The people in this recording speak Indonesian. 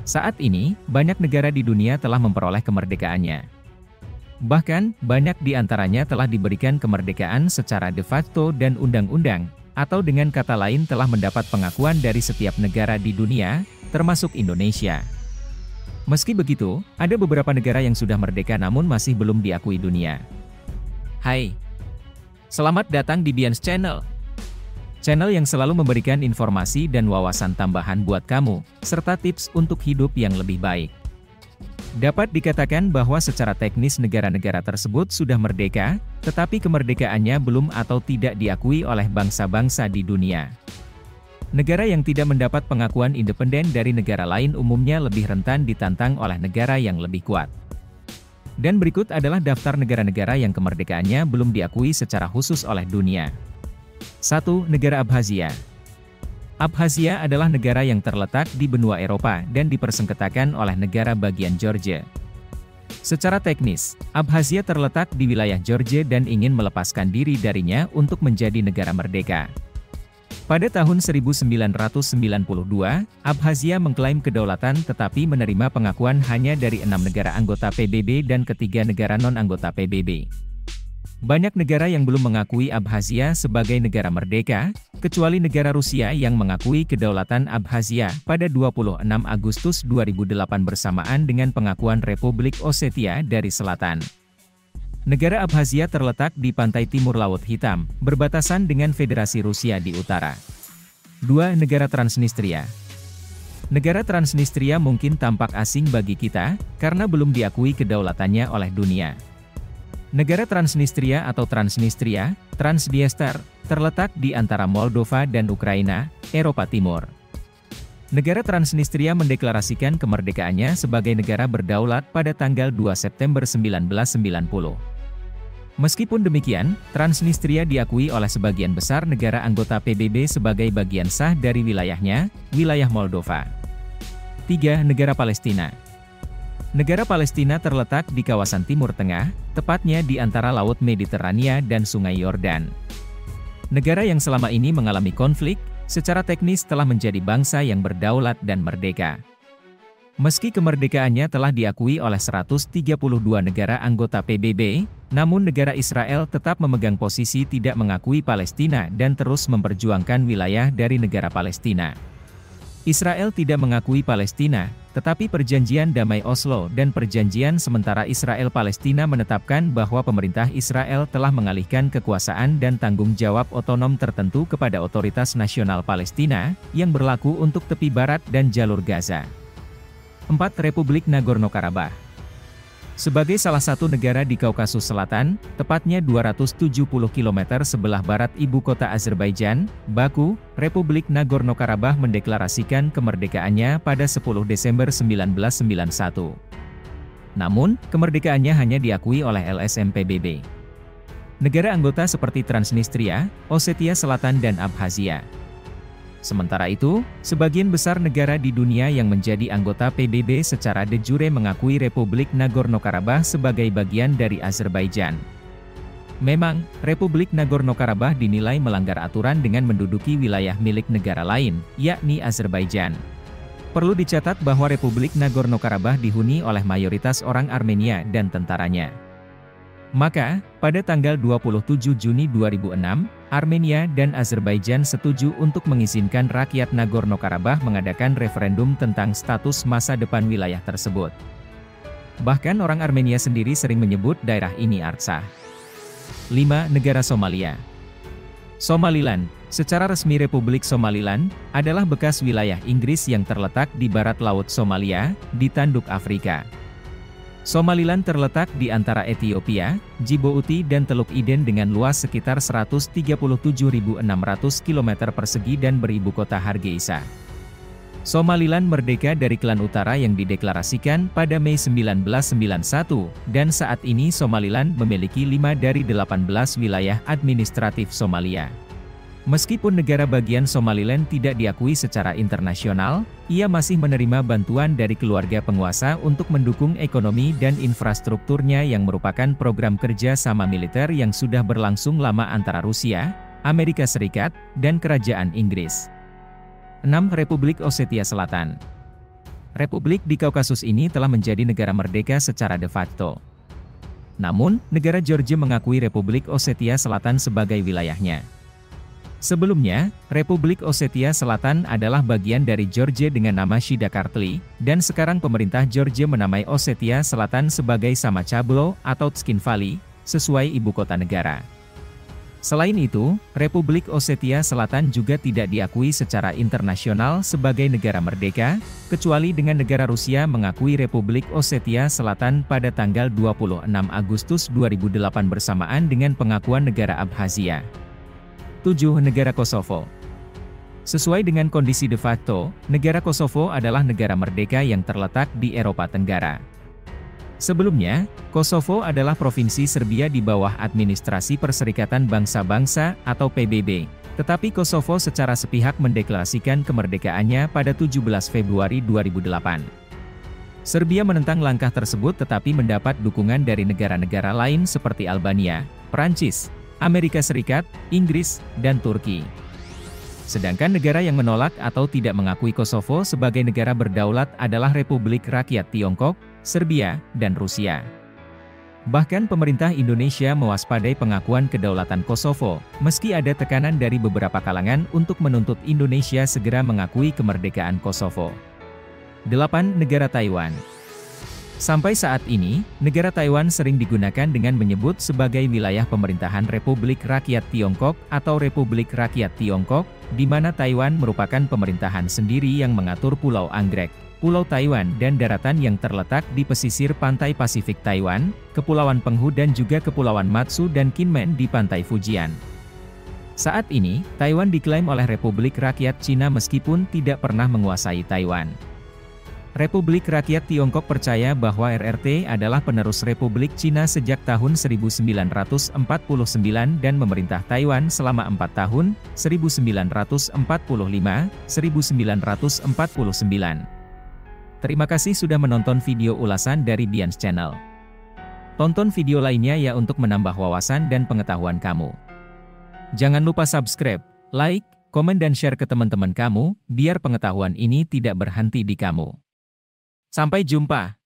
Saat ini, banyak negara di dunia telah memperoleh kemerdekaannya. Bahkan, banyak di antaranya telah diberikan kemerdekaan secara de facto dan undang-undang, atau dengan kata lain telah mendapat pengakuan dari setiap negara di dunia, termasuk Indonesia. Meski begitu, ada beberapa negara yang sudah merdeka namun masih belum diakui dunia. Hai, selamat datang di Bians Channel. Channel yang selalu memberikan informasi dan wawasan tambahan buat kamu, serta tips untuk hidup yang lebih baik. Dapat dikatakan bahwa secara teknis negara-negara tersebut sudah merdeka, tetapi kemerdekaannya belum atau tidak diakui oleh bangsa-bangsa di dunia. Negara yang tidak mendapat pengakuan independen dari negara lain umumnya lebih rentan ditantang oleh negara yang lebih kuat. Dan berikut adalah daftar negara-negara yang kemerdekaannya belum diakui secara khusus oleh dunia. 1. Negara Abkhazia. Abkhazia adalah negara yang terletak di benua Eropa dan dipersengketakan oleh negara bagian Georgia. Secara teknis, Abkhazia terletak di wilayah Georgia dan ingin melepaskan diri darinya untuk menjadi negara merdeka. Pada tahun 1992, Abkhazia mengklaim kedaulatan tetapi menerima pengakuan hanya dari 6 negara anggota PBB dan ketiga negara non-anggota PBB. Banyak negara yang belum mengakui Abkhazia sebagai negara merdeka, kecuali negara Rusia yang mengakui kedaulatan Abkhazia pada 26 Agustus 2008 bersamaan dengan pengakuan Republik Ossetia dari Selatan. Negara Abkhazia terletak di pantai timur Laut Hitam, berbatasan dengan Federasi Rusia di utara. 2. Negara Transnistria. Negara Transnistria mungkin tampak asing bagi kita, karena belum diakui kedaulatannya oleh dunia. Negara Transnistria atau Transnistria, Transdiester, terletak di antara Moldova dan Ukraina, Eropa Timur. Negara Transnistria mendeklarasikan kemerdekaannya sebagai negara berdaulat pada tanggal 2 September 1990. Meskipun demikian, Transnistria diakui oleh sebagian besar negara anggota PBB sebagai bagian sah dari wilayahnya, wilayah Moldova. 3. Negara Palestina. Negara Palestina terletak di kawasan Timur Tengah, tepatnya di antara Laut Mediterania dan Sungai Yordan. Negara yang selama ini mengalami konflik, secara teknis telah menjadi bangsa yang berdaulat dan merdeka. Meski kemerdekaannya telah diakui oleh 132 negara anggota PBB, namun negara Israel tetap memegang posisi tidak mengakui Palestina dan terus memperjuangkan wilayah dari negara Palestina. Israel tidak mengakui Palestina, tetapi Perjanjian Damai Oslo dan Perjanjian Sementara Israel-Palestina menetapkan bahwa pemerintah Israel telah mengalihkan kekuasaan dan tanggung jawab otonom tertentu kepada Otoritas Nasional Palestina, yang berlaku untuk tepi barat dan jalur Gaza. 4. Republik Nagorno-Karabakh. Sebagai salah satu negara di Kaukasus Selatan, tepatnya 270 km sebelah barat ibu kota Azerbaijan, Baku, Republik Nagorno-Karabakh mendeklarasikan kemerdekaannya pada 10 Desember 1991. Namun, kemerdekaannya hanya diakui oleh LSM PBB. Negara anggota seperti Transnistria, Ossetia Selatan dan Abkhazia. Sementara itu, sebagian besar negara di dunia yang menjadi anggota PBB secara de jure mengakui Republik Nagorno-Karabakh sebagai bagian dari Azerbaijan. Memang, Republik Nagorno-Karabakh dinilai melanggar aturan dengan menduduki wilayah milik negara lain, yakni Azerbaijan. Perlu dicatat bahwa Republik Nagorno-Karabakh dihuni oleh mayoritas orang Armenia dan tentaranya. Maka, pada tanggal 27 Juni 2006, Armenia dan Azerbaijan setuju untuk mengizinkan rakyat Nagorno-Karabakh mengadakan referendum tentang status masa depan wilayah tersebut. Bahkan orang Armenia sendiri sering menyebut daerah ini Artsakh. 5. Negara Somalia. Somaliland, secara resmi Republik Somaliland, adalah bekas wilayah Inggris yang terletak di barat Laut Somalia, di Tanduk Afrika. Somaliland terletak di antara Ethiopia, Djibouti dan Teluk Iden dengan luas sekitar 137.600 km persegi dan beribu kota Hargeisa. Somaliland merdeka dari klan utara yang dideklarasikan pada Mei 1991, dan saat ini Somaliland memiliki 5 dari 18 wilayah administratif Somalia. Meskipun negara bagian Somaliland tidak diakui secara internasional, ia masih menerima bantuan dari keluarga penguasa untuk mendukung ekonomi dan infrastrukturnya yang merupakan program kerja sama militer yang sudah berlangsung lama antara Rusia, Amerika Serikat, dan Kerajaan Inggris. 6. Republik Ossetia Selatan. Republik di Kaukasus ini telah menjadi negara merdeka secara de facto. Namun, negara Georgia mengakui Republik Ossetia Selatan sebagai wilayahnya. Sebelumnya, Republik Ossetia Selatan adalah bagian dari Georgia dengan nama Shidakartli, dan sekarang pemerintah Georgia menamai Ossetia Selatan sebagai Samachablo atau Tskinvali, sesuai ibu kota negara. Selain itu, Republik Ossetia Selatan juga tidak diakui secara internasional sebagai negara merdeka, kecuali dengan negara Rusia mengakui Republik Ossetia Selatan pada tanggal 26 Agustus 2008 bersamaan dengan pengakuan negara Abkhazia. 7. Negara Kosovo. Sesuai dengan kondisi de facto, negara Kosovo adalah negara merdeka yang terletak di Eropa Tenggara. Sebelumnya, Kosovo adalah provinsi Serbia di bawah administrasi Perserikatan Bangsa-Bangsa atau PBB, tetapi Kosovo secara sepihak mendeklarasikan kemerdekaannya pada 17 Februari 2008. Serbia menentang langkah tersebut tetapi mendapat dukungan dari negara-negara lain seperti Albania, Prancis, Amerika Serikat, Inggris, dan Turki. Sedangkan negara yang menolak atau tidak mengakui Kosovo sebagai negara berdaulat adalah Republik Rakyat Tiongkok, Serbia, dan Rusia. Bahkan pemerintah Indonesia mewaspadai pengakuan kedaulatan Kosovo, meski ada tekanan dari beberapa kalangan untuk menuntut Indonesia segera mengakui kemerdekaan Kosovo. 8. Negara Taiwan. Sampai saat ini, negara Taiwan sering digunakan dengan menyebut sebagai wilayah pemerintahan Republik Rakyat Tiongkok atau Republik Rakyat Tiongkok, di mana Taiwan merupakan pemerintahan sendiri yang mengatur Pulau Anggrek, Pulau Taiwan dan daratan yang terletak di pesisir pantai Pasifik Taiwan, Kepulauan Penghu dan juga Kepulauan Matsu dan Kinmen di pantai Fujian. Saat ini, Taiwan diklaim oleh Republik Rakyat Cina meskipun tidak pernah menguasai Taiwan. Republik Rakyat Tiongkok percaya bahwa RRT adalah penerus Republik Cina sejak tahun 1949 dan memerintah Taiwan selama 4 tahun, 1945-1949. Terima kasih sudah menonton video ulasan dari Bians Channel. Tonton video lainnya ya untuk menambah wawasan dan pengetahuan kamu. Jangan lupa subscribe, like, komen dan share ke teman-teman kamu, biar pengetahuan ini tidak berhenti di kamu. Sampai jumpa.